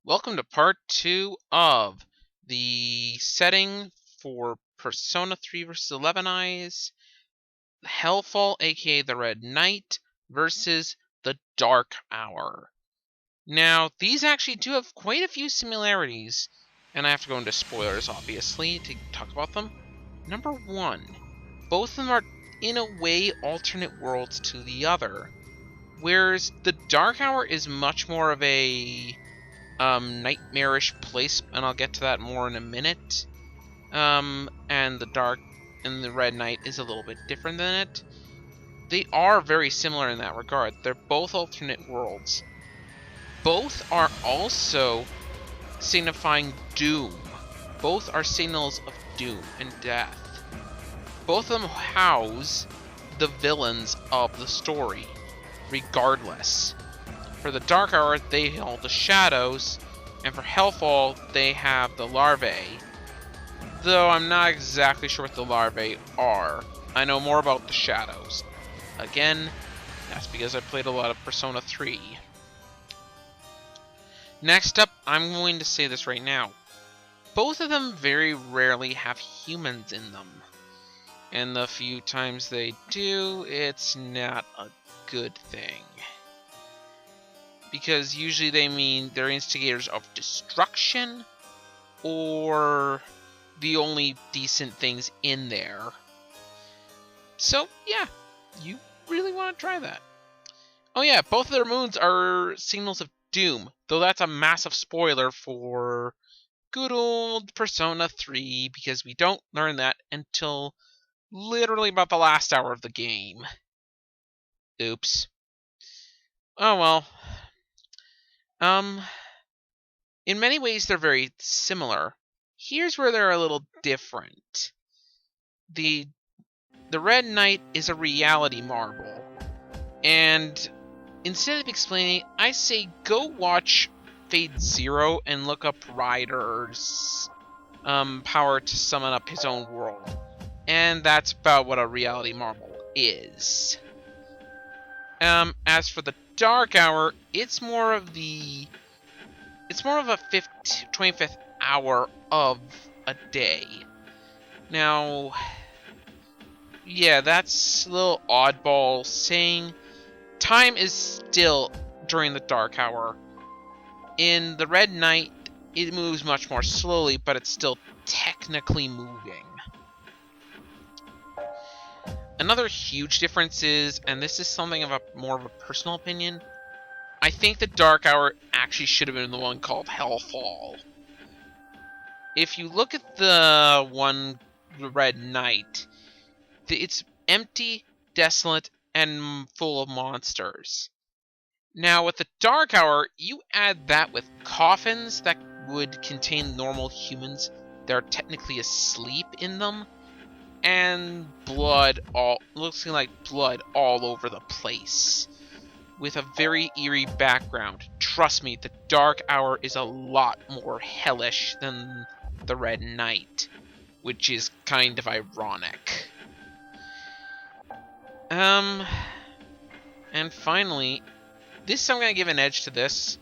Welcome to part 2 of the setting for Persona 3 vs. 11 Eyes, Hellfall aka the Red Knight versus the Dark Hour. Now, these actually do have quite a few similarities, and I have to go into spoilers obviously to talk about them. Number 1, both of them are in a way alternate worlds to the other, whereas the Dark Hour is much more of a nightmarish place, and I'll get to that more in a minute. And the Red Knight is a little bit different than it. They are very similar in that regard. They're both alternate worlds. Both are also signifying doom. Both are signals of doom and death. Both of them house the villains of the story, regardless. For the Dark Hour, they hold the shadows, and for Hellfall, they have the larvae. Though I'm not exactly sure what the larvae are. I know more about the shadows. Again, that's because I played a lot of Persona 3. Next up, I'm going to say this right now. Both of them very rarely have humans in them. And the few times they do, it's not a good thing. Because usually they mean they're instigators of destruction, or the only decent things in there. So, yeah, you really want to try that. Oh yeah, both of their moons are signals of doom, though that's a massive spoiler for good old Persona 3, because we don't learn that until literally about the last hour of the game. Oops. Oh well. In many ways, they're very similar. Here's where they're a little different. The Red Knight is a reality marble, and instead of explaining, I say go watch Fate Zero and look up Ryder's power to summon up his own world, and that's about what a reality marble is. As for the Dark Hour, it's more of a 25th hour of a day. Now, yeah, that's a little oddball saying. Time is still during the Dark Hour. In the Red Knight, it moves much more slowly, but it's still technically moving. Another huge difference is, and this is something of a more of a personal opinion, I think the Dark Hour actually should have been the one called Hellfall. If you look at the Red Knight, it's empty, desolate, and full of monsters. Now, with the Dark Hour, you add that with coffins that would contain normal humans that are technically asleep in them, and looks like blood all over the place, with a very eerie background. Trust me, the Dark Hour is a lot more hellish than the Red Knight, which is kind of ironic. And finally, this I'm gonna give an edge to this.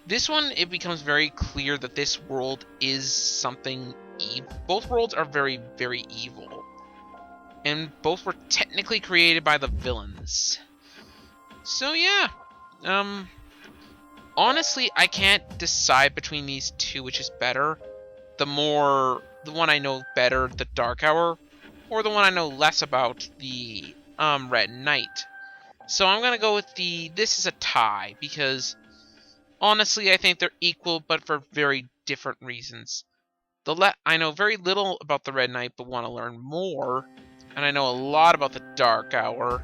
This one, it becomes very clear that this world is something evil. Both worlds are very, very evil. And both were technically created by the villains. So yeah, honestly, I can't decide between these two which is better. The one I know better, the Dark Hour, or the one I know less about, the Red Knight. So I'm gonna go with this is a tie, because honestly I think they're equal, but for very different reasons. I know very little about the Red Knight, but want to learn more, and I know a lot about the Dark Hour,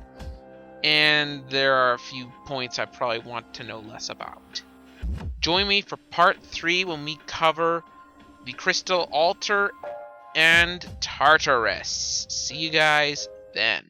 and there are a few points I probably want to know less about. Join me for part 3 when we cover the Crystal Altar and Tartarus. See you guys then.